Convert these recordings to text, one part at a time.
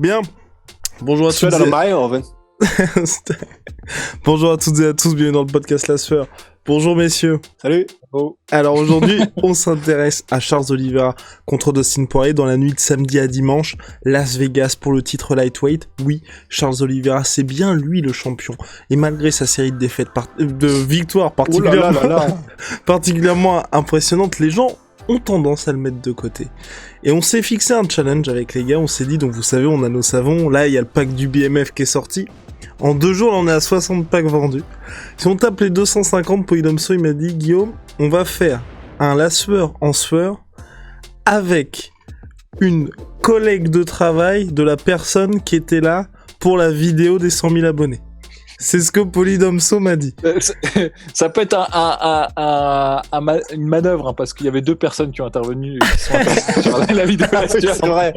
Bien. Bonjour à toutes Bonjour à toutes et à tous, bienvenue dans le podcast La Sueur. Bonjour messieurs. Salut. Oh. Alors aujourd'hui, on s'intéresse à Charles Oliveira contre Dustin Poirier dans la nuit de samedi à dimanche, Las Vegas pour le titre lightweight. Oui, Charles Oliveira, c'est bien lui le champion. Et malgré sa série de défaites, de victoires particulièrement impressionnantes, les gens ont tendance à le mettre de côté. Et on s'est fixé un challenge avec les gars, on s'est dit, donc vous savez, on a nos savons, là il y a le pack du BMF qui est sorti. En 2 jours, là, on est à 60 packs vendus. Si on tape les 250, Polydomso, il m'a dit, Guillaume, on va faire un La Sueur en sueur avec une collègue de travail de la personne qui était là pour la vidéo des 100 000 abonnés. C'est ce que Polydomso m'a dit. Ça peut être une manœuvre, hein, parce qu'il y avait 2 personnes qui ont intervenu qui sont sur la vidéo. C'est vrai.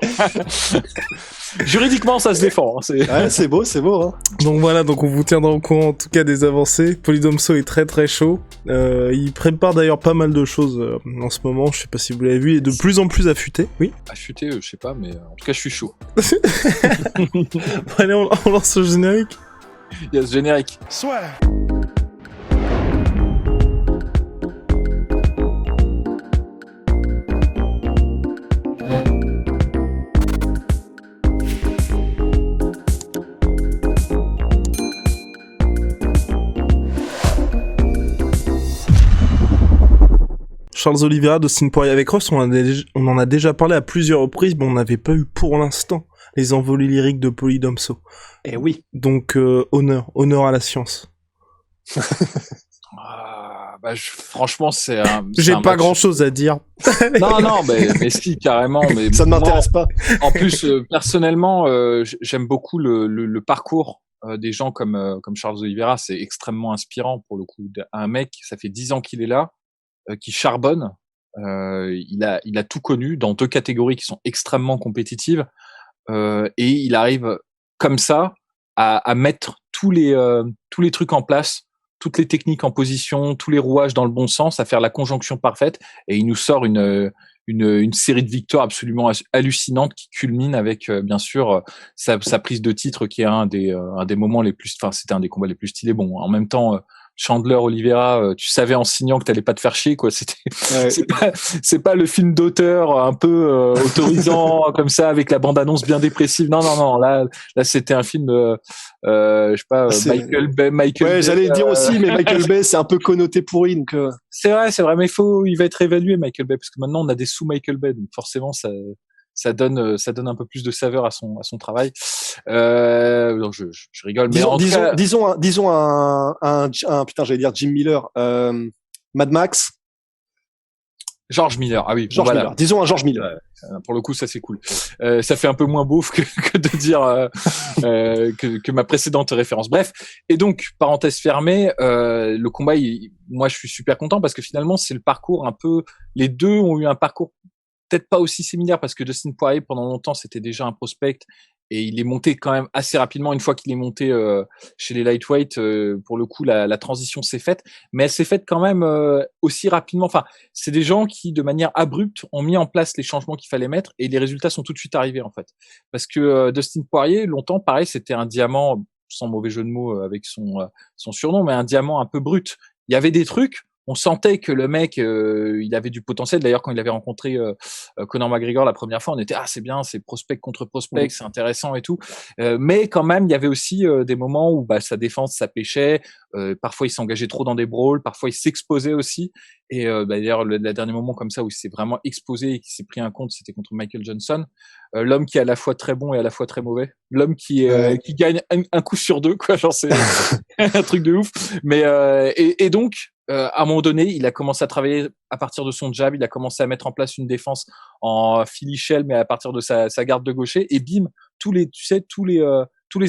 Juridiquement, ça se défend. Ouais, c'est beau. Hein. Donc voilà, donc on vous tiendra au courant en tout cas des avancées. Polydomso est très très chaud. Il prépare d'ailleurs pas mal de choses en ce moment. Je sais pas si vous l'avez vu, il est de plus en plus affûté. Oui. Affûté, je sais pas, mais en tout cas, je suis chaud. Bon, allez, on lance le générique. Yes, générique. Soit. Charles Oliveira, Dustin Poirier avec Ross, on en a déjà parlé à plusieurs reprises, mais on n'avait pas eu pour l'instant les envolées lyriques de Polydomso. Eh oui. Donc, honneur à la science. Franchement, J'ai pas grand chose à dire. Non, mais si, carrément. Mais ça ne m'intéresse pas. En plus, personnellement, j'aime beaucoup le parcours des gens comme Charles Oliveira. C'est extrêmement inspirant pour le coup. Un mec, ça fait 10 ans qu'il est là, qui charbonne. Il a tout connu dans 2 catégories qui sont extrêmement compétitives. Et il arrive comme ça à mettre tous les trucs en place, toutes les techniques en position, tous les rouages dans le bon sens, à faire la conjonction parfaite, et il nous sort une série de victoires absolument hallucinantes qui culmine avec bien sûr sa prise de titre qui est un des moments les plus, enfin c'était un des combats les plus stylés. Bon, en même temps, Chandler Oliveira, tu savais en signant que t'allais pas te faire chier, quoi. Ouais. C'est pas le film d'auteur un peu autorisant comme ça avec la bande annonce bien dépressive. Non. Là c'était un film, je sais pas, Michael Bay. Ouais, j'allais dire aussi, mais Michael Bay c'est un peu connoté pourri, donc. C'est vrai, mais il va être évalué Michael Bay, parce que maintenant on a des sous Michael Bay, donc forcément ça donne un peu plus de saveur à son travail. Donc je rigole, mais disons un putain, j'allais dire Jim Miller, Mad Max. George Miller. Ah oui, George Miller. Disons un George Miller. Pour le coup, ça c'est cool. Ça fait un peu moins beauf que de dire que ma précédente référence. Bref, et donc parenthèse fermée, le combat, moi je suis super content parce que finalement c'est le parcours un peu. Les deux ont eu un parcours peut-être pas aussi similaire, parce que Dustin Poirier pendant longtemps c'était déjà un prospect et il est monté quand même assez rapidement. Une fois qu'il est monté chez les lightweight, pour le coup la transition s'est faite, mais elle s'est faite quand même aussi rapidement. Enfin, c'est des gens qui de manière abrupte ont mis en place les changements qu'il fallait mettre, et les résultats sont tout de suite arrivés en fait. Parce que Dustin Poirier, longtemps pareil, c'était un diamant, sans mauvais jeu de mots avec son surnom, mais un diamant un peu brut. Il y avait des trucs, on sentait que le mec, il avait du potentiel. D'ailleurs, quand il avait rencontré Conor McGregor la première fois, on était c'est bien, c'est prospect contre prospect, c'est intéressant et tout. Mais quand même, il y avait aussi des moments où sa défense, ça pêchait. Parfois, il s'engageait trop dans des brawls. Parfois, il s'exposait aussi. Et d'ailleurs, le dernier moment comme ça où il s'est vraiment exposé et qui s'est pris un compte, c'était contre Michael Johnson. L'homme qui est à la fois très bon et à la fois très mauvais. L'homme qui gagne un coup sur 2, quoi. Genre, c'est un truc de ouf. Mais et donc, à un moment donné, il a commencé à travailler à partir de son jab, il a commencé à mettre en place une défense en Philly shell, mais à partir de sa garde de gaucher, et bim, tous les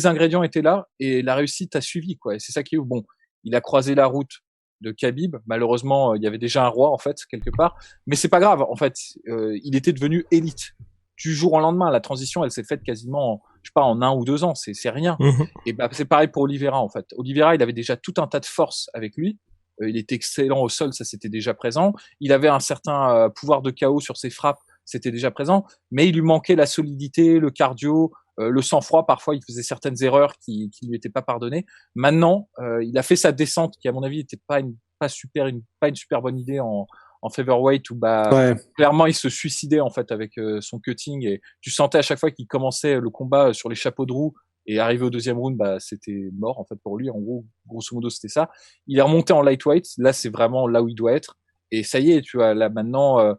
ingrédients étaient là, et la réussite a suivi, quoi. Et c'est ça qui est bon. Il a croisé la route de Khabib. Malheureusement, il y avait déjà un roi, en fait, quelque part. Mais c'est pas grave, en fait. Il était devenu élite. Du jour au lendemain, la transition, elle s'est faite quasiment, en 1 ou 2 ans. C'est rien. Et c'est pareil pour Oliveira, en fait. Oliveira, il avait déjà tout un tas de force avec lui. Il était excellent au sol, ça c'était déjà présent. Il avait un certain pouvoir de KO sur ses frappes, c'était déjà présent. Mais il lui manquait la solidité, le cardio, le sang-froid, parfois, il faisait certaines erreurs qui lui étaient pas pardonnées. Maintenant, il a fait sa descente, qui à mon avis était pas une super bonne idée en featherweight, où Ouais. clairement il se suicidait en fait avec son cutting, et tu sentais à chaque fois qu'il commençait le combat sur les chapeaux de roue et arrivé au deuxième round, c'était mort en fait pour lui. En gros, grosso modo, c'était ça. Il est remonté en lightweight. Là, c'est vraiment là où il doit être. Et ça y est, tu vois, là maintenant,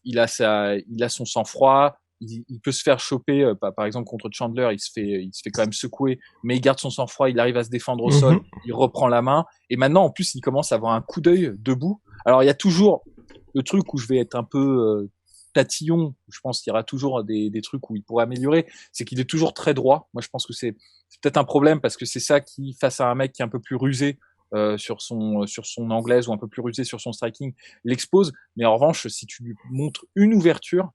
il a son sang-froid. Il peut se faire choper, par exemple contre Chandler, il se fait quand même secouer, mais il garde son sang-froid, il arrive à se défendre au sol, il reprend la main, et maintenant en plus il commence à avoir un coup d'œil debout. Alors il y a toujours le truc où je vais être un peu tatillon, je pense qu'il y aura toujours des trucs où il pourrait améliorer, c'est qu'il est toujours très droit. Moi je pense que c'est peut-être un problème, parce que c'est ça qui, face à un mec qui est un peu plus rusé sur son anglaise, ou un peu plus rusé sur son striking, l'expose. Mais en revanche, si tu lui montres une ouverture,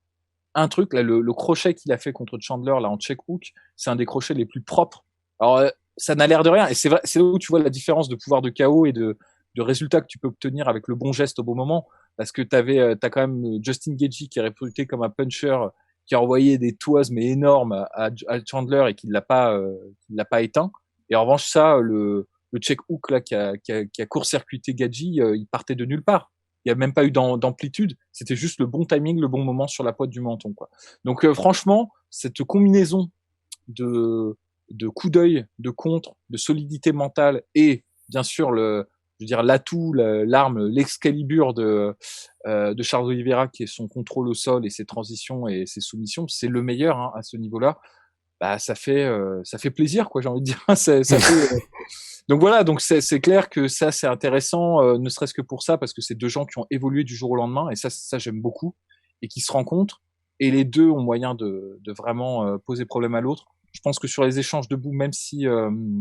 un truc, là, le crochet qu'il a fait contre Chandler, là, en check hook, c'est un des crochets les plus propres. Alors, ça n'a l'air de rien. Et c'est vrai, c'est là où tu vois la différence de pouvoir de KO et de résultats que tu peux obtenir avec le bon geste au bon moment. Parce que t'as quand même Justin Gaethje, qui est réputé comme un puncher, qui a envoyé des toises, mais énormes, à Chandler, et qui l'a pas éteint. Et en revanche, ça, le check hook, là, qui a court-circuité Gaethje, il partait de nulle part. Il n'y a même pas eu d'amplitude, c'était juste le bon timing, le bon moment sur la pointe du menton, quoi. Donc franchement, cette combinaison de coups d'œil, de contre, de solidité mentale, et bien sûr l'atout, l'arme, l'excalibur de Charles Oliveira, qui est son contrôle au sol et ses transitions et ses soumissions, c'est le meilleur, hein, à ce niveau-là. Ça fait plaisir, quoi, j'ai envie de dire. ça fait Donc voilà, donc c'est clair que ça c'est intéressant, ne serait-ce que pour ça, parce que c'est deux gens qui ont évolué du jour au lendemain, et ça j'aime beaucoup, et qui se rencontrent, et les deux ont moyen de vraiment poser problème à l'autre. Je pense que sur les échanges debout, même si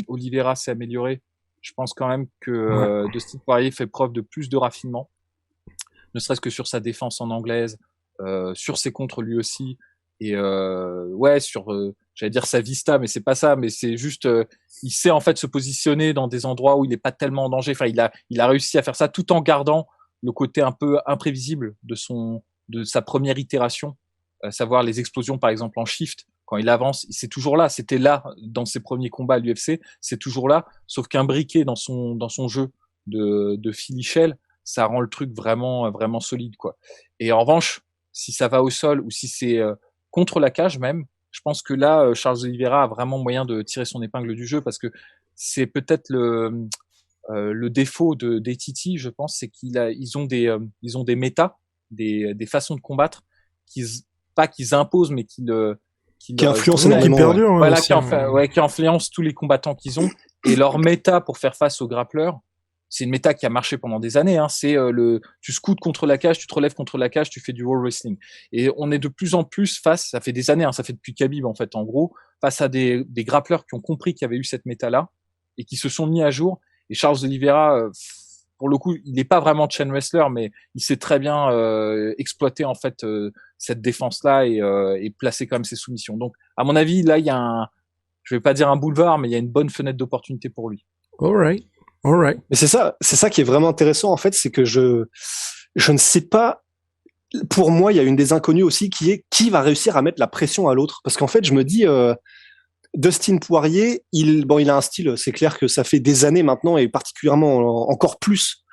Oliveira s'est amélioré, je pense quand même que Dustin Poirier fait preuve de plus de raffinement, ne serait-ce que sur sa défense en anglaise, sur ses contres lui aussi, et sur j'allais dire sa vista, mais c'est pas ça, mais c'est juste il sait en fait se positionner dans des endroits où il n'est pas tellement en danger. Enfin, il a réussi à faire ça tout en gardant le côté un peu imprévisible de sa première itération, savoir les explosions par exemple en shift. Quand il avance, c'est toujours là. C'était là dans ses premiers combats à l'UFC, c'est toujours là. Sauf qu'un briquet dans son jeu de Philly Shell, ça rend le truc vraiment vraiment solide, quoi. Et en revanche, si ça va au sol, ou si c'est contre la cage même, je pense que là, Charles Oliveira a vraiment moyen de tirer son épingle du jeu, parce que c'est peut-être le défaut des Titi, je pense, c'est ils ont des méta, des façons de combattre pas qu'ils imposent, mais qui influence énormément. Qui influencent tous les combattants qu'ils ont. Et leur méta pour faire face aux grappleurs, c'est une méta qui a marché pendant des années, hein. C'est tu scoutes contre la cage, tu te relèves contre la cage, tu fais du wall wrestling. Et on est de plus en plus ça fait des années, hein, ça fait depuis Khabib en fait, en gros, face à des grappleurs qui ont compris qu'il y avait eu cette méta-là et qui se sont mis à jour. Et Charles Oliveira, pour le coup, il n'est pas vraiment chain wrestler, mais il sait très bien exploiter en fait cette défense-là, et placer quand même ses soumissions. Donc, à mon avis, là, il y a je vais pas dire un boulevard, mais il y a une bonne fenêtre d'opportunité pour lui. Alright. Mais c'est ça qui est vraiment intéressant, en fait, c'est que je ne sais pas. Pour moi, il y a une des inconnues aussi, qui est qui va réussir à mettre la pression à l'autre. Parce qu'en fait, je me dis, Dustin Poirier, il a un style, c'est clair que ça fait des années maintenant, et particulièrement encore plus.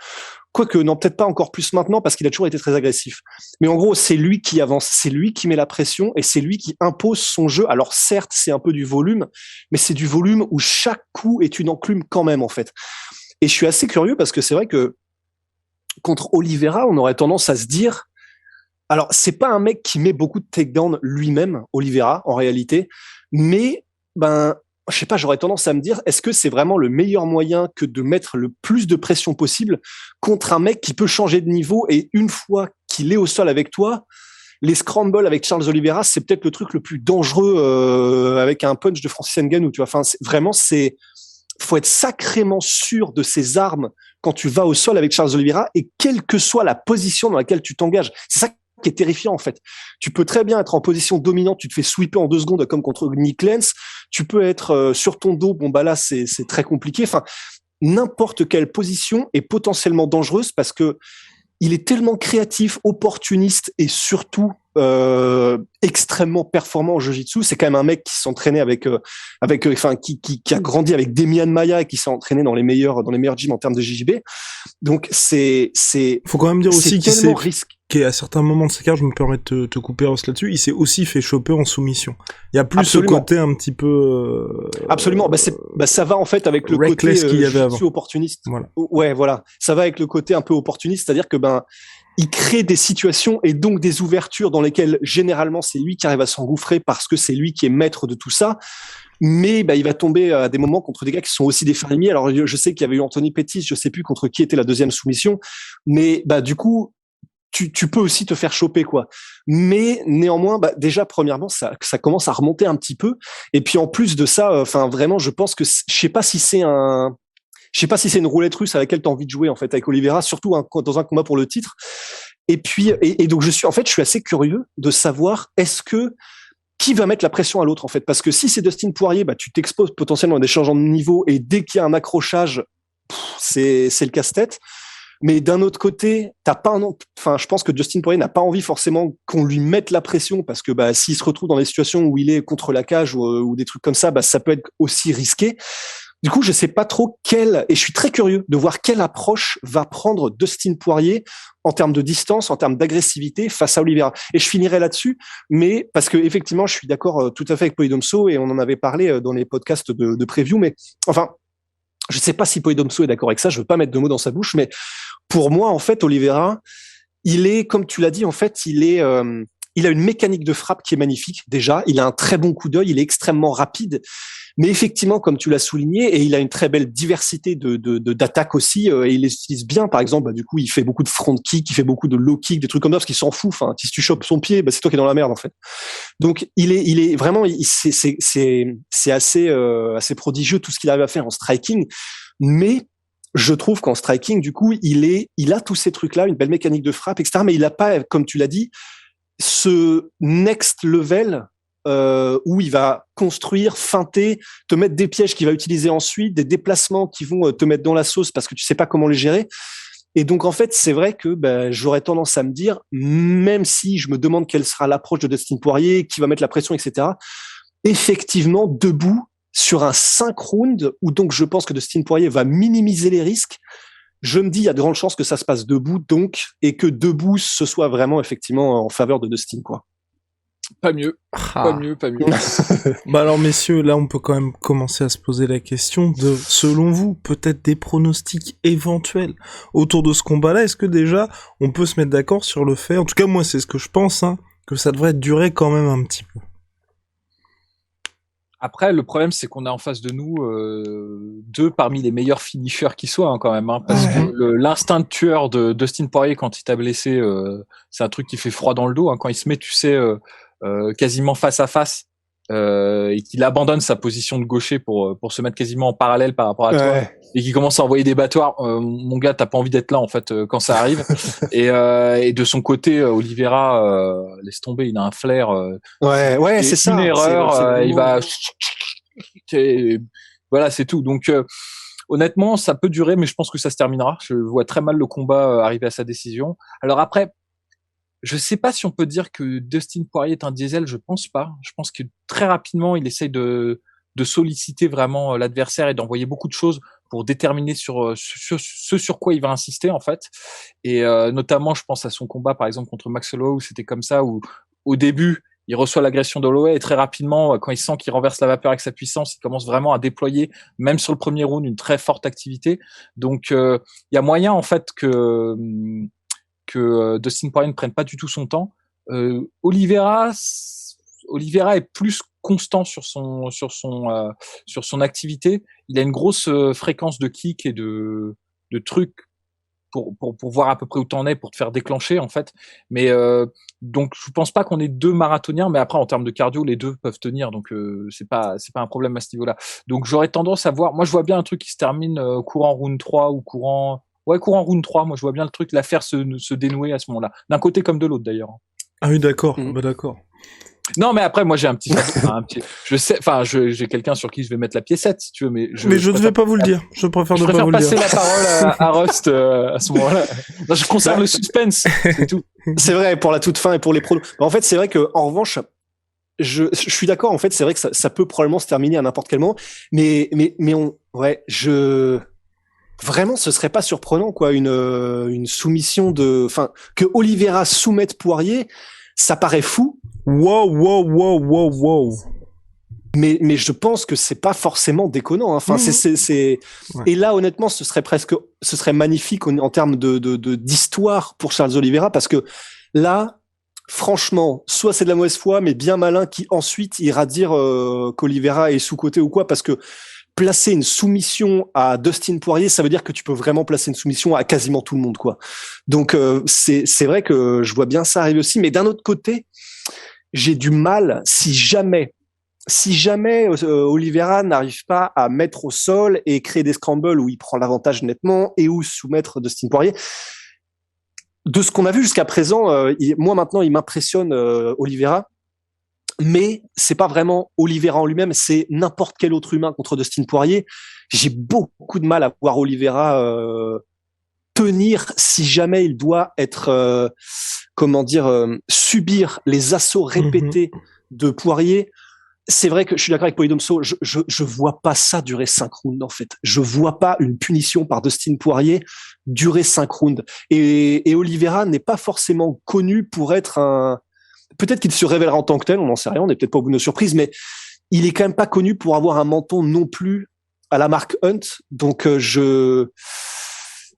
Quoique, non, peut-être pas encore plus maintenant, parce qu'il a toujours été très agressif. Mais en gros, c'est lui qui avance, c'est lui qui met la pression, et c'est lui qui impose son jeu. Alors certes, c'est un peu du volume, mais c'est du volume où chaque coup est une enclume quand même, en fait. Et je suis assez curieux, parce que c'est vrai que contre Oliveira, on aurait tendance à se dire, alors c'est pas un mec qui met beaucoup de takedown lui-même, Oliveira, en réalité, mais je sais pas, j'aurais tendance à me dire, est-ce que c'est vraiment le meilleur moyen que de mettre le plus de pression possible contre un mec qui peut changer de niveau, et une fois qu'il est au sol avec toi, les scrambles avec Charles Oliveira, c'est peut-être le truc le plus dangereux avec un punch de Francis Ngannou, tu vois. Enfin, faut être sacrément sûr de ses armes quand tu vas au sol avec Charles Oliveira, et quelle que soit la position dans laquelle tu t'engages. C'est ça qui est terrifiant, en fait. Tu peux très bien être en position dominante, tu te fais sweeper en 2 secondes comme contre Nick Lentz. Tu peux être sur ton dos, là c'est très compliqué. Enfin, n'importe quelle position est potentiellement dangereuse, parce que il est tellement créatif, opportuniste, et surtout extrêmement performant en jiu-jitsu. C'est quand même un mec qui s'entraînait qui a grandi avec Demian Maia et qui s'est entraîné dans les meilleurs gyms en termes de JJB. Donc faut quand même dire aussi qu'il à certains moments de sa carrière, je me permets de te couper Ross là-dessus, il s'est aussi fait choper en soumission. Il y a plus ce côté un petit peu absolument. Ça va en fait avec le côté qu'il y avait avant. Opportuniste. Voilà. Ouais, voilà. Ça va avec le côté un peu opportuniste, c'est-à-dire que il crée des situations et donc des ouvertures dans lesquelles généralement c'est lui qui arrive à s'engouffrer parce que c'est lui qui est maître de tout ça. Mais il va tomber à des moments contre des gars qui sont aussi des fermiers. Alors je sais qu'il y avait eu Anthony Pettis, je sais plus contre qui était la deuxième soumission, mais du coup tu peux aussi te faire choper quoi. Mais néanmoins déjà premièrement ça commence à remonter un petit peu et puis en plus de ça vraiment je pense que je sais pas si c'est une roulette russe à laquelle tu as envie de jouer en fait avec Oliveira, surtout dans un combat pour le titre. Et puis et donc je suis assez curieux de savoir qui va mettre la pression à l'autre en fait, parce que si c'est Dustin Poirier, tu t'exposes potentiellement à des changements de niveau et dès qu'il y a un accrochage, c'est le casse-tête. Mais d'un autre côté, je pense que Dustin Poirier n'a pas envie forcément qu'on lui mette la pression parce que s'il se retrouve dans des situations où il est contre la cage ou des trucs comme ça, ça peut être aussi risqué. Du coup, je sais pas trop et je suis très curieux de voir quelle approche va prendre Dustin Poirier en termes de distance, en termes d'agressivité face à Oliveira. Et je finirai là-dessus, mais parce que effectivement, je suis d'accord tout à fait avec Poydomso et on en avait parlé dans les podcasts de preview, mais enfin, je sais pas si Poydomso est d'accord avec ça, je veux pas mettre de mots dans sa bouche, mais pour moi, en fait, Oliveira, il est, comme tu l'as dit, en fait, il a une mécanique de frappe qui est magnifique, déjà. Il a un très bon coup d'œil, il est extrêmement rapide. Mais effectivement, comme tu l'as souligné, et il a une très belle diversité d'attaques aussi, et il les utilise bien. Par exemple, du coup, il fait beaucoup de front kick, il fait beaucoup de low kick, des trucs comme ça, parce qu'il s'en fout. Enfin, si tu chopes son pied, c'est toi qui es dans la merde, en fait. Donc, il est vraiment, c'est assez prodigieux tout ce qu'il arrive à faire en striking. Mais je trouve qu'en striking, du coup, il a tous ces trucs-là, une belle mécanique de frappe, etc. Mais il a pas, comme tu l'as dit, ce next level où il va construire, feinter, te mettre des pièges qu'il va utiliser ensuite, des déplacements qui vont te mettre dans la sauce parce que tu sais pas comment les gérer. Et donc en fait, c'est vrai que j'aurais tendance à me dire, même si je me demande quelle sera l'approche de Dustin Poirier, qui va mettre la pression, etc. Effectivement, debout sur un 5 rounds où donc je pense que Dustin Poirier va minimiser les risques. Je me dis, il y a de grandes chances que ça se passe debout, donc, et que debout, ce soit vraiment effectivement en faveur de Dustin, quoi. Pas mieux. Pas mieux. Alors, messieurs, là, on peut quand même commencer à se poser la question de, selon vous, peut-être des pronostics éventuels autour de ce combat-là. Est-ce que déjà, on peut se mettre d'accord sur le fait, en tout cas, moi, c'est ce que je pense, que ça devrait durer quand même un petit peu. Après, le problème, c'est qu'on a en face de nous deux parmi les meilleurs finishers qui soient quand même, parce que l'instinct de tueur de Dustin Poirier quand il t'a blessé, c'est un truc qui fait froid dans le dos. Quand il se met, tu sais, quasiment face à face et qu'il abandonne sa position de gaucher pour se mettre quasiment en parallèle par rapport à toi et qu'il commence à envoyer des battoirs, mon gars, t'as pas envie d'être là en fait quand ça arrive. Et de son côté, Oliveira, laisse tomber, il a un flair. C'est ça. Une erreur, il va. Voilà, c'est tout. Donc honnêtement, ça peut durer, mais je pense que ça se terminera. Je vois très mal le combat arriver à sa décision. Alors après, je sais pas si on peut dire que Dustin Poirier est un diesel. Je pense pas. Je pense que très rapidement, il essaye de solliciter vraiment l'adversaire et d'envoyer beaucoup de choses pour déterminer sur ce sur quoi il va insister en fait. Et notamment, je pense à son combat par exemple contre Max Holloway où c'était comme ça, où au début il reçoit l'agression d'Holloway et très rapidement, quand il sent qu'il renverse la vapeur avec sa puissance, il commence vraiment à déployer, même sur le premier round, une très forte activité. Donc il y a moyen en fait que Dustin Poirier ne prenne pas du tout son temps. Oliveira est plus constant sur son activité. Il a une grosse fréquence de kick et de trucs pour voir à peu près où t'en es, pour te faire déclencher en fait. Mais donc je pense pas qu'on ait deux marathoniens, mais après en termes de cardio, les deux peuvent tenir, donc c'est pas un problème à ce niveau-là. Donc j'aurais tendance à voir, moi je vois bien un truc qui se termine courant round 3 ou courant round 3, moi je vois bien le truc, l'affaire se dénouer à ce moment-là, d'un côté comme de l'autre d'ailleurs. Ah oui, d'accord. D'accord. Non, mais après, moi, j'ai un petit, j'ai quelqu'un sur qui je vais mettre la piécette, si tu veux, mais je ne vais pas vous le dire. Je préfère passer la parole à Rust, à ce moment-là. Non, je conserve le suspense, c'est tout. C'est vrai, pour la toute fin et pour les pronos. En fait, c'est vrai que, en revanche, je suis d'accord. En fait, c'est vrai que ça peut probablement se terminer à n'importe quel moment. Vraiment, ce serait pas surprenant, quoi, une soumission que Oliveira soumette Poirier. Ça paraît fou. Wow. Mais je pense que c'est pas forcément déconnant. Hein. Enfin, Ouais. Et là, honnêtement, ce serait magnifique en termes d'histoire pour Charles Oliveira, parce que là, franchement, soit c'est de la mauvaise foi, mais bien malin qui ensuite ira dire qu'Oliveira est sous-coté ou quoi, parce que placer une soumission à Dustin Poirier, ça veut dire que tu peux vraiment placer une soumission à quasiment tout le monde, quoi. Donc c'est vrai que je vois bien ça arriver aussi, mais d'un autre côté, j'ai du mal si jamais Oliveira n'arrive pas à mettre au sol et créer des scrambles où il prend l'avantage nettement et où soumettre Dustin Poirier. De ce qu'on a vu jusqu'à présent, moi maintenant il m'impressionne Oliveira, mais c'est pas vraiment Oliveira en lui-même, c'est n'importe quel autre humain contre Dustin Poirier. J'ai beaucoup de mal à voir Oliveira tenir si jamais il doit être subir les assauts répétés de Poirier. C'est vrai que je suis d'accord avec Polydomso, je vois pas ça durer 5 rounds, en fait. Je vois pas une punition par Dustin Poirier durer 5 rounds. Et Oliveira n'est pas forcément connu pour être peut-être qu'il se révélera en tant que tel, on n'en sait rien, on n'est peut-être pas au bout de nos surprises, mais il est quand même pas connu pour avoir un menton non plus à la marque Hunt. Donc,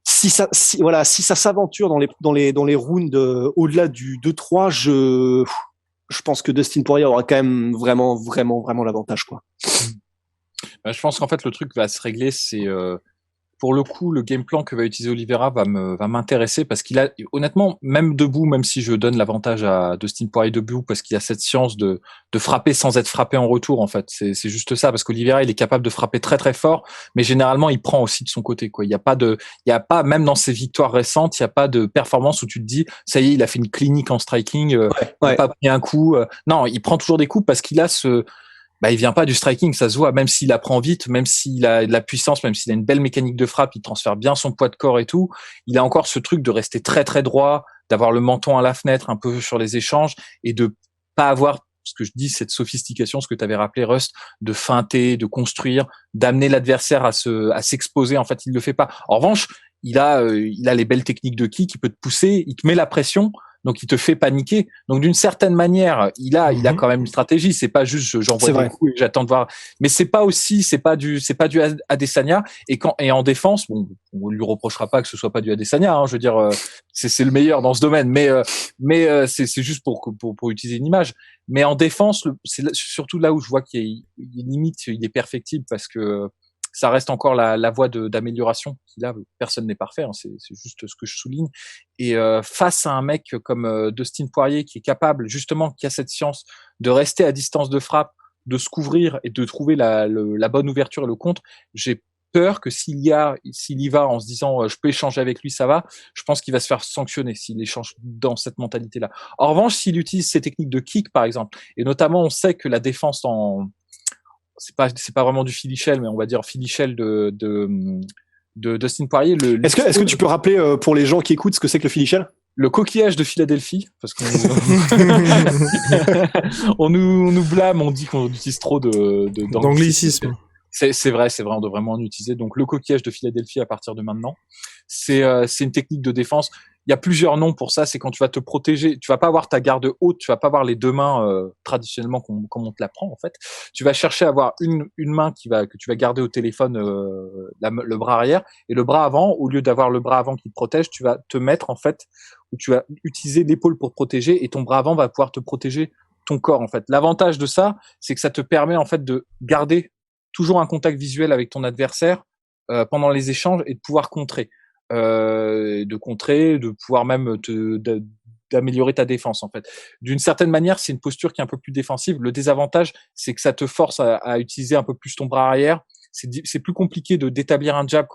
si ça s'aventure dans les rounds au-delà du 2-3, je pense que Dustin Poirier aura quand même vraiment l'avantage, quoi. Je pense qu'en fait, le truc va se régler, c'est pour le coup, le game plan que va utiliser Oliveira va m'intéresser parce qu'il a, honnêtement, même debout, même si je donne l'avantage à Dustin Poirier debout, parce qu'il a cette science de frapper sans être frappé en retour, en fait. C'est juste ça, parce qu'Oliveira, il est capable de frapper très très fort, mais généralement, il prend aussi de son côté, quoi. Il y a pas, même dans ses victoires récentes, il y a pas de performance où tu te dis, ça y est, il a fait une clinique en striking, il a pas pris un coup. Non, il prend toujours des coups parce qu'il a il vient pas du striking, ça se voit, même s'il apprend vite, même s'il a de la puissance, même s'il a une belle mécanique de frappe, il transfère bien son poids de corps et tout, il a encore ce truc de rester très très droit, d'avoir le menton à la fenêtre un peu sur les échanges et de pas avoir ce que je dis, cette sophistication, ce que tu avais rappelé, Rust, de feinter, de construire, d'amener l'adversaire à s'exposer. En fait, il le fait pas. En revanche, il a les belles techniques de kick, il peut te pousser, il te met la pression, donc il te fait paniquer. Donc d'une certaine manière, il a quand même une stratégie. C'est pas juste j'envoie des coups et j'attends de voir. Mais c'est pas du Adesanya. Et en défense, bon, on lui reprochera pas que ce soit pas du Adesanya. Hein, je veux dire, c'est le meilleur dans ce domaine. Mais c'est juste pour utiliser une image. Mais en défense, c'est surtout là où je vois qu'il y a limite, il est perfectible parce que ça reste encore la voie d'amélioration. Là, personne n'est parfait, hein, c'est juste ce que je souligne. Et face à un mec comme Dustin Poirier qui est capable, justement, qui a cette science de rester à distance de frappe, de se couvrir et de trouver la bonne ouverture et le contre, j'ai peur que s'il y va en se disant je peux échanger avec lui, ça va, je pense qu'il va se faire sanctionner s'il échange dans cette mentalité-là. En revanche, s'il utilise ces techniques de kick, par exemple, et notamment on sait que la défense c'est pas vraiment du Philly Shell, mais on va dire Philly Shell de Dustin Poirier. Est-ce que tu peux rappeler pour les gens qui écoutent ce que c'est que le Philly Shell? Le coquillage de Philadelphie, parce qu'on on nous blâme, on dit qu'on utilise trop d'anglicisme. C'est vrai, on doit vraiment en utiliser. Donc le coquillage de Philadelphie à partir de maintenant, c'est une technique de défense. Il y a plusieurs noms pour ça. C'est quand tu vas te protéger, tu vas pas avoir ta garde haute, tu vas pas avoir les deux mains traditionnellement comme on te la prend en fait. Tu vas chercher à avoir une main que tu vas garder au téléphone, le bras arrière, et le bras avant, au lieu d'avoir le bras avant qui te protège, tu vas te mettre en fait où tu vas utiliser l'épaule pour te protéger et ton bras avant va pouvoir te protéger ton corps en fait. L'avantage de ça, c'est que ça te permet en fait de garder toujours un contact visuel avec ton adversaire pendant les échanges et de pouvoir contrer, de pouvoir même d'améliorer ta défense en fait. D'une certaine manière, c'est une posture qui est un peu plus défensive. Le désavantage, c'est que ça te force à utiliser un peu plus ton bras arrière. C'est plus compliqué d'établir un jab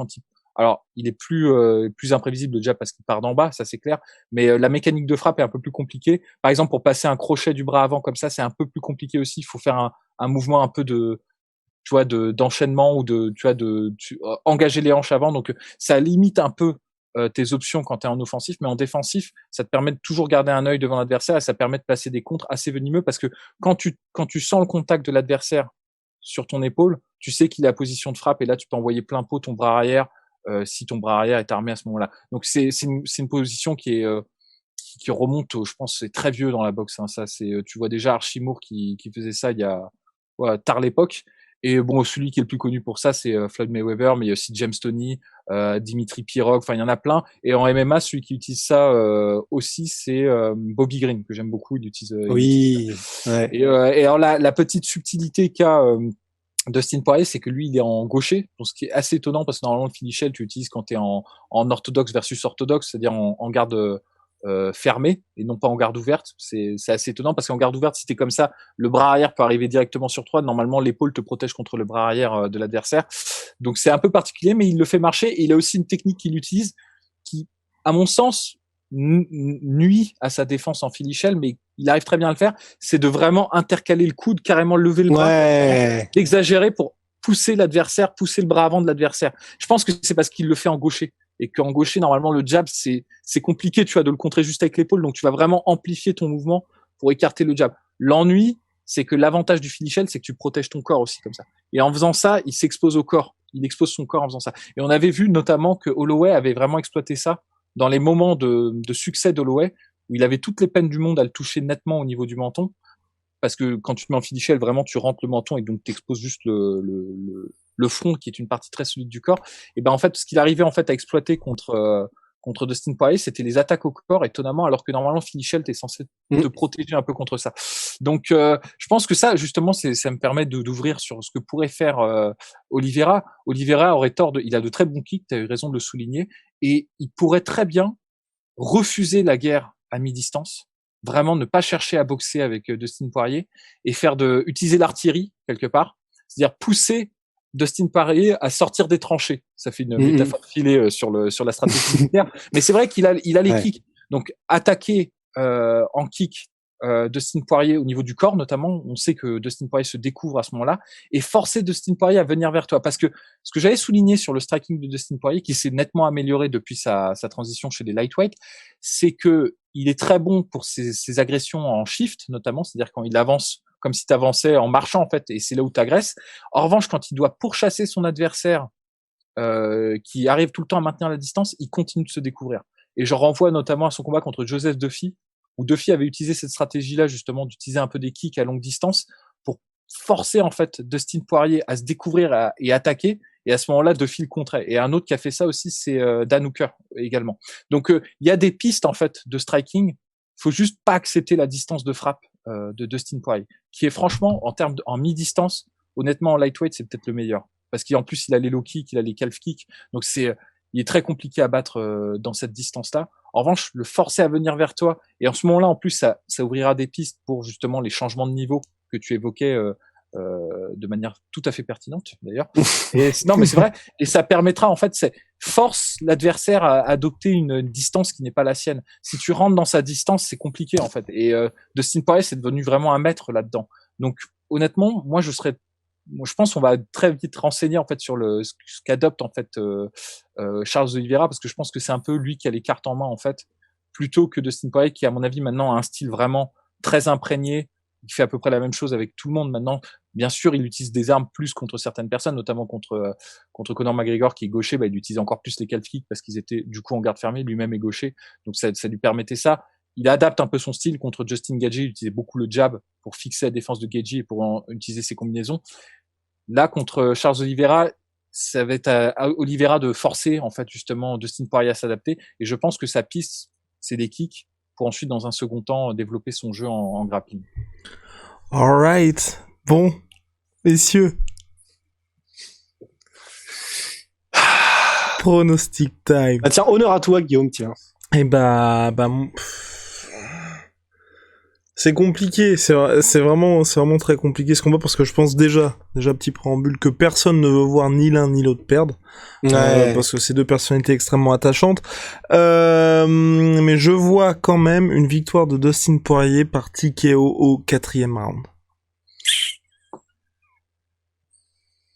alors, il est plus imprévisible le jab parce qu'il part d'en bas, ça c'est clair. Mais la mécanique de frappe est un peu plus compliquée. Par exemple, pour passer un crochet du bras avant comme ça, c'est un peu plus compliqué aussi. Il faut faire un mouvement un peu d'enchaînement ou engager les hanches avant. Donc, ça limite un peu tes options quand tu es en offensif, mais en défensif, ça te permet de toujours garder un œil devant l'adversaire et ça permet de placer des contres assez venimeux parce que quand tu sens le contact de l'adversaire sur ton épaule, tu sais qu'il est à position de frappe et là tu peux envoyer plein pot ton bras arrière si ton bras arrière est armé à ce moment-là. Donc c'est une position qui remonte, je pense, c'est très vieux dans la boxe. Hein, ça, tu vois déjà Archimour qui faisait ça il y a tard l'époque. Et bon, celui qui est le plus connu pour ça, c'est Floyd Mayweather, mais il y a aussi James Toney, Dimitri Pirog. Enfin, il y en a plein. Et en MMA, celui qui utilise ça aussi, c'est Bobby Green, que j'aime beaucoup. Il utilise. Oui. Ouais. Et alors la petite subtilité qu'a Dustin Poirier, c'est que lui, il est en gaucher, donc ce qui est assez étonnant parce que normalement le finichel, tu utilises quand tu es en orthodoxe versus orthodoxe, c'est-à-dire en garde fermée et non pas en garde ouverte. C'est assez étonnant parce qu'en garde ouverte, si t'es comme ça, le bras arrière peut arriver directement sur toi. Normalement, l'épaule te protège contre le bras arrière de l'adversaire. Donc c'est un peu particulier, mais il le fait marcher. Et il a aussi une technique qu'il utilise qui, à mon sens, nuit à sa défense en finichel, mais il arrive très bien à le faire. C'est de vraiment intercaler le coude, carrément lever le bras, exagérer pour pousser l'adversaire, pousser le bras avant de l'adversaire. Je pense que c'est parce qu'il le fait en gaucher. Et qu'en gaucher, normalement, le jab, c'est compliqué, tu vois, de le contrer juste avec l'épaule. Donc, tu vas vraiment amplifier ton mouvement pour écarter le jab. L'ennui, c'est que l'avantage du finichel, c'est que tu protèges ton corps aussi comme ça. Et en faisant ça, il s'expose au corps. Il expose son corps en faisant ça. Et on avait vu notamment que Holloway avait vraiment exploité ça dans les moments de succès d'Holloway, où il avait toutes les peines du monde à le toucher nettement au niveau du menton. Parce que quand tu te mets en finichel, vraiment, tu rentres le menton et donc tu exposes juste le front, qui est une partie très solide du corps. Et ben en fait, ce qu'il arrivait en fait à exploiter contre Dustin Poirier, c'était les attaques au corps, étonnamment, alors que normalement finichel, t'es censé te protéger un peu contre ça. Donc je pense que ça, justement, ça me permet d'ouvrir sur ce que pourrait faire Oliveira. Oliveira aurait tort il a de très bons kicks, t'as eu raison de le souligner, et il pourrait très bien refuser la guerre à mi-distance, vraiment ne pas chercher à boxer avec Dustin Poirier et utiliser l'artillerie quelque part, c'est-à-dire pousser Dustin Poirier à sortir des tranchées. Ça fait une métaphore filée sur la stratégie militaire, mais c'est vrai qu'il a les kicks. Donc attaquer en kick Dustin Poirier au niveau du corps notamment, on sait que Dustin Poirier se découvre à ce moment-là, et forcer Dustin Poirier à venir vers toi, parce que ce que j'avais souligné sur le striking de Dustin Poirier, qui s'est nettement amélioré depuis sa transition chez les lightweight, c'est que il est très bon pour ses agressions en shift notamment, c'est-à-dire quand il avance comme si tu avançais en marchant en fait, et c'est là où tu agresses. En revanche, quand il doit pourchasser son adversaire qui arrive tout le temps à maintenir la distance, il continue de se découvrir. Et je renvoie notamment à son combat contre Joseph Duffy, où Duffy avait utilisé cette stratégie-là, justement, d'utiliser un peu des kicks à longue distance pour forcer, en fait, Dustin Poirier à se découvrir et attaquer. Et à ce moment-là, Duffy le contrait. Et un autre qui a fait ça aussi, c'est Dan Hooker, également. Donc, il y a des pistes, en fait, de striking. Faut juste pas accepter la distance de frappe de Dustin Poirier, qui est franchement, en mi-distance, honnêtement, en lightweight, c'est peut-être le meilleur. Parce qu'en plus, il a les low kicks, il a les calf kicks. Donc, il est très compliqué à battre dans cette distance-là. En revanche, le forcer à venir vers toi, et en ce moment-là, en plus, ça ouvrira des pistes pour justement les changements de niveau que tu évoquais de manière tout à fait pertinente, d'ailleurs. Non, mais c'est vrai. Et ça permettra, en fait, force l'adversaire à adopter une distance qui n'est pas la sienne. Si tu rentres dans sa distance, c'est compliqué, en fait. Et Dustin Poirier, c'est devenu vraiment un maître là-dedans. Donc, honnêtement, moi, je pense qu'on va très vite renseigner en fait sur ce qu'adopte en fait Charles Oliveira, parce que je pense que c'est un peu lui qui a les cartes en main en fait, plutôt que Dustin Poirier qui à mon avis maintenant a un style vraiment très imprégné. Il fait à peu près la même chose avec tout le monde maintenant. Bien sûr, il utilise des armes plus contre certaines personnes, notamment contre Conor McGregor qui est gaucher. Il utilise encore plus les calf kicks parce qu'ils étaient du coup en garde fermée. Lui-même est gaucher, donc ça lui permettait ça. Il adapte un peu son style. Contre Justin Gaethje, il utilisait beaucoup le jab pour fixer la défense de Gaethje et pour utiliser ses combinaisons. Là, contre Charles Oliveira, ça va être à Oliveira de forcer en fait justement Dustin Poirier à s'adapter. Et je pense que sa piste, c'est des kicks pour ensuite, dans un second temps, développer son jeu en grappling. Alright. Bon, messieurs. Pronostic time. Ah tiens, honneur à toi, Guillaume, tiens. Eh c'est compliqué, c'est vraiment très compliqué ce combat, parce que je pense déjà petit préambule, que personne ne veut voir ni l'un ni l'autre perdre, parce que c'est deux personnalités extrêmement attachantes, mais je vois quand même une victoire de Dustin Poirier par TKO au 4e round.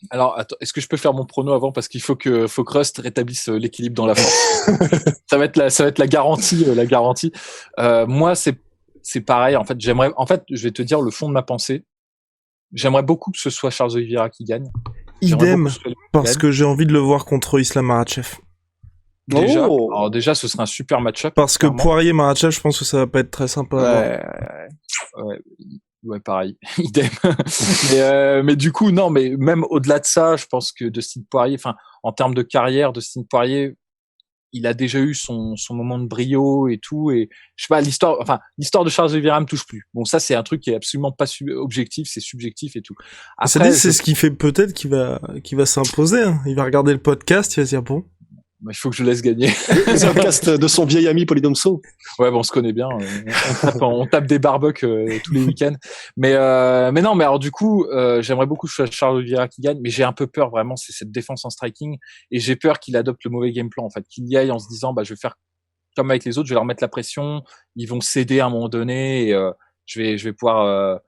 Alors, attends, est-ce que je peux faire mon prono avant parce qu'il faut que Rust rétablisse l'équilibre dans la force. Ça va être la garantie, moi, c'est pareil. En fait, je vais te dire le fond de ma pensée. J'aimerais beaucoup que ce soit Charles Oliveira qui gagne. Idem, parce que j'ai envie de le voir contre Islam Makhachev. Déjà, ce serait un super match-up. Parce que Poirier-Makhachev, je pense que ça va pas être très sympa. Ouais, pareil, idem. mais du coup, non, mais même au-delà de ça, je pense que Dustin Poirier, enfin, en termes de carrière, Dustin Poirier, il a déjà eu son moment de brio et tout, et je sais pas, l'histoire de Charles Oliveira me touche plus. Bon, ça, c'est un truc qui est absolument pas objectif, c'est subjectif et tout. Après, c'est ce qui fait peut-être qu'il va s'imposer, hein. Il va regarder le podcast, il va se dire bon. Il faut que je laisse gagner. C'est un podcast de son vieil ami Polydomso. Ouais, bon, on se connaît bien. On tape des barbecues tous les week-ends. Mais non, mais alors du coup, j'aimerais beaucoup que ce soit Charles Oliveira qui gagne, mais j'ai un peu peur vraiment, c'est cette défense en striking, et j'ai peur qu'il adopte le mauvais game plan en fait, qu'il y aille en se disant, je vais faire comme avec les autres, je vais leur mettre la pression, ils vont céder à un moment donné, et je vais pouvoir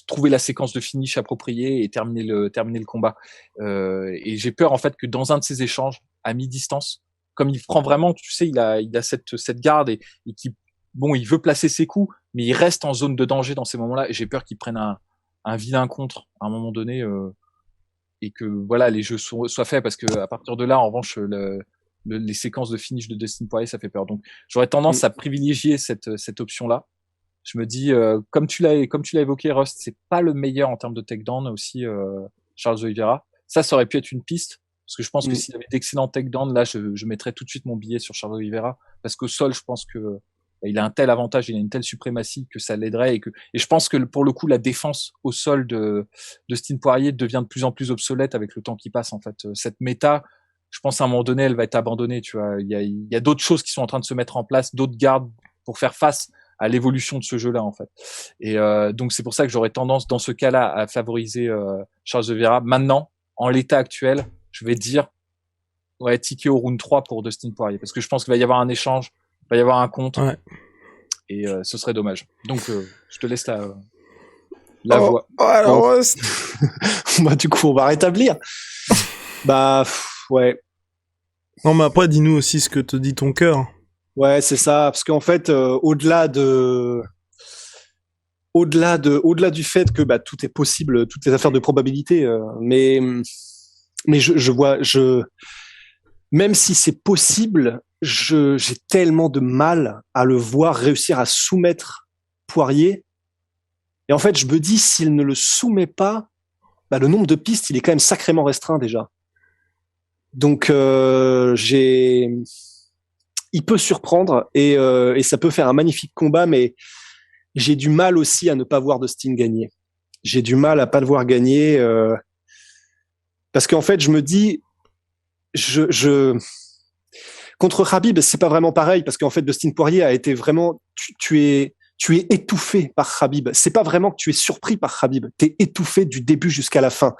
trouver la séquence de finish appropriée et terminer le combat. Et j'ai peur en fait que dans un de ces échanges à mi-distance, comme il prend vraiment, tu sais, il a cette garde et qui, bon, il veut placer ses coups, mais il reste en zone de danger dans ces moments-là. Et j'ai peur qu'il prenne un vilain contre à un moment donné et que voilà, les jeux soient faits, parce que à partir de là, en revanche, les séquences de finish de Dustin Poirier, ça fait peur. Donc j'aurais tendance à privilégier cette option-là. Je me dis, comme tu l'as évoqué, Rust, c'est pas le meilleur en termes de takedown aussi, Charles Oliveira. Ça aurait pu être une piste, parce que je pense que s'il avait d'excellents takedowns, là, je mettrais tout de suite mon billet sur Charles Oliveira, parce qu'au sol, je pense que il a un tel avantage, il a une telle suprématie que ça l'aiderait, et je pense que pour le coup, la défense au sol de Dustin Poirier devient de plus en plus obsolète avec le temps qui passe, en fait. Cette méta, je pense à un moment donné, elle va être abandonnée, tu vois. Il y a d'autres choses qui sont en train de se mettre en place, d'autres gardes pour faire face à l'évolution de ce jeu-là, en fait. Et donc c'est pour ça que j'aurais tendance dans ce cas-là à favoriser Charles Oliveira. Maintenant, en l'état actuel, je vais dire ticket au round 3 pour Dustin Poirier, parce que je pense qu'il va y avoir un échange, il va y avoir un contre, et ce serait dommage. Donc je te laisse la voix. Alors, du coup, on va rétablir. Ouais. Non, mais après, dis-nous aussi ce que te dit ton cœur. Ouais, c'est ça, parce qu'en fait, au-delà du fait que tout est possible, toutes les affaires de probabilité, mais même si c'est possible, j'ai tellement de mal à le voir réussir à soumettre Poirier. Et en fait, je me dis, s'il ne le soumet pas, le nombre de pistes, il est quand même sacrément restreint déjà. Donc, il peut surprendre et ça peut faire un magnifique combat, mais j'ai du mal aussi à ne pas voir Dustin gagner. J'ai du mal à pas le voir gagner parce qu'en fait, je me dis, contre Khabib, c'est pas vraiment pareil, parce qu'en fait, Dustin Poirier a été vraiment, tu es étouffé par Khabib. C'est pas vraiment que tu es surpris par Khabib, t'es étouffé du début jusqu'à la fin.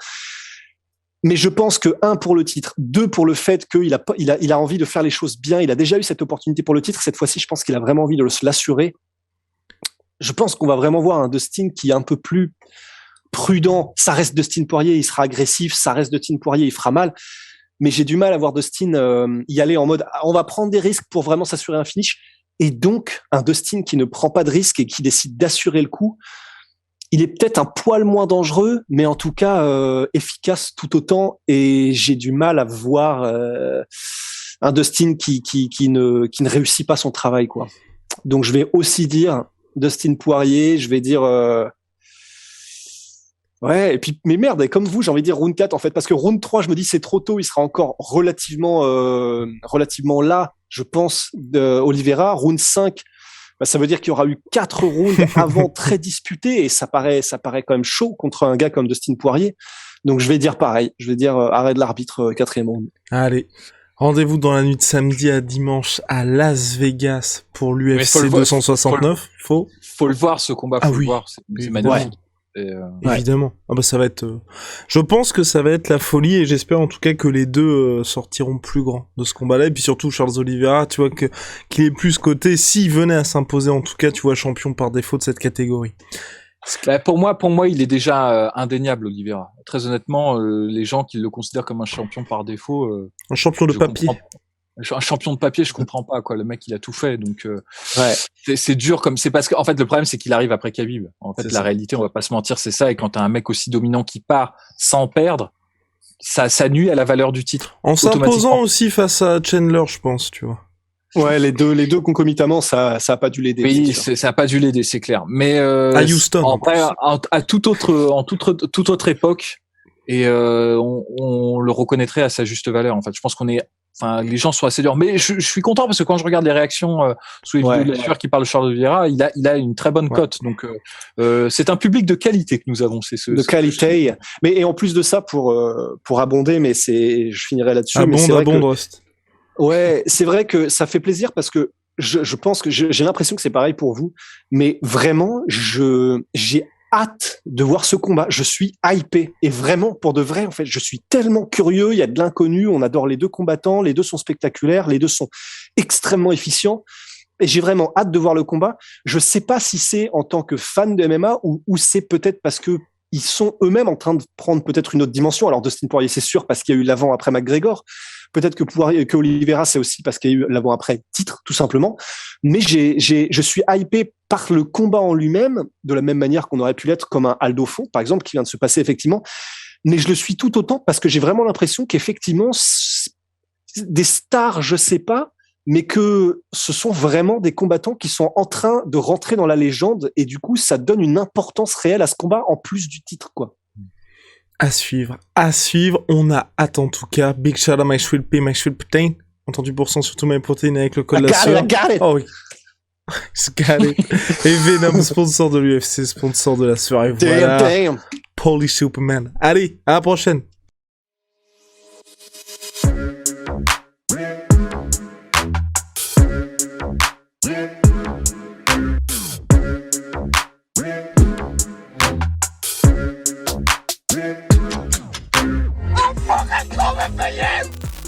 Mais je pense que 1 pour le titre, 2 pour le fait qu'il a envie de faire les choses bien. Il a déjà eu cette opportunité pour le titre. Cette fois-ci, je pense qu'il a vraiment envie de l'assurer. Je pense qu'on va vraiment voir un Dustin qui est un peu plus prudent. Ça reste Dustin Poirier, il sera agressif. Ça reste Dustin Poirier, il fera mal. Mais j'ai du mal à voir Dustin y aller en mode on va prendre des risques pour vraiment s'assurer un finish. Et donc, un Dustin qui ne prend pas de risques et qui décide d'assurer le coup, il est peut-être un poil moins dangereux, mais en tout cas efficace tout autant. Et j'ai du mal à voir un Dustin qui ne réussit pas son travail, quoi. Donc je vais aussi dire Dustin Poirier. Je vais dire ouais. Et puis mais merde, comme vous, j'ai envie de dire round 4 en fait, parce que round 3, je me dis c'est trop tôt. Il sera encore relativement là, je pense, Oliveira. Round 5. Ça veut dire qu'il y aura eu 4 rounds avant très disputés, et ça paraît quand même chaud contre un gars comme Dustin Poirier. Donc je vais dire pareil, je vais dire arrêt de l'arbitre, 4e round. Allez, rendez-vous dans la nuit de samedi à dimanche à Las Vegas pour l'UFC 269. Faut le voir, ce combat, le voir, c'est magnifique. Évidemment. Ça va être. Je pense que ça va être la folie, et j'espère en tout cas que les deux sortiront plus grands de ce combat-là. Et puis surtout Charles Oliveira, tu vois qu'il est plus coté s'il venait à s'imposer, en tout cas, tu vois, champion par défaut de cette catégorie. Pour moi, il est déjà indéniable, Oliveira. Très honnêtement, les gens qui le considèrent comme un champion par défaut, Un champion de je papier. un champion de papier, je comprends pas quoi. Le mec, il a tout fait, donc Ouais. c'est dur comme c'est parce qu'en fait le problème c'est qu'il arrive après Khabib. En fait, C'est la ça. réalité, on va pas se mentir, c'est ça. Et quand t'as un mec aussi dominant qui part sans perdre, ça nuit à la valeur du titre. En s'imposant Automatiquement. aussi face à Chandler, je pense, tu vois. Ouais, les deux concomitamment, ça a pas dû l'aider. Oui, c'est sûr. ça a pas dû l'aider, c'est clair. Mais À Houston, en après, à toute autre époque, et on le reconnaîtrait à sa juste valeur. En fait, je pense les gens sont assez durs. Mais je suis content parce que quand je regarde les réactions sous les vidéos de la sueur qui parle de Charles Oliveira, il a une très bonne cote. Donc c'est un public de qualité que nous avons. De qualité. Mais et en plus de ça, pour abonder, mais je finirai là-dessus. Abonde, Rust. Ouais, c'est vrai que ça fait plaisir parce que je pense que j'ai l'impression que c'est pareil pour vous, mais vraiment, j'ai hâte de voir ce combat. Je suis hypé et vraiment pour de vrai en fait, je suis tellement curieux. Il y a de l'inconnu, on adore les deux combattants, les deux sont spectaculaires, les deux sont extrêmement efficients. Et j'ai vraiment hâte de voir le combat. Je sais pas si c'est en tant que fan de MMA ou c'est peut-être parce que ils sont eux-mêmes en train de prendre peut-être une autre dimension. Alors Dustin Poirier, c'est sûr parce qu'il y a eu l'avant après McGregor. Peut-être que Oliveira, c'est aussi parce qu'il y a eu l'avant après titre, tout simplement. Mais je suis hypé par le combat en lui-même, de la même manière qu'on aurait pu l'être comme un Aldo Font, par exemple, qui vient de se passer effectivement. Mais je le suis tout autant parce que j'ai vraiment l'impression qu'effectivement, des stars, je sais pas, mais que ce sont vraiment des combattants qui sont en train de rentrer dans la légende et du coup, ça donne une importance réelle à ce combat en plus du titre, quoi. À suivre. On a hâte en tout cas. Big shout out Mike Schwilpe, Mike Schwilpe, en 30% sur tout My Protein avec le code I la sueur. got it. Oh oui. It's got it. Et Venom, sponsor de l'UFC, sponsor de la soirée. Voilà. Damn. Polish Superman. Allez, à la prochaine. I'm fucking coming for you!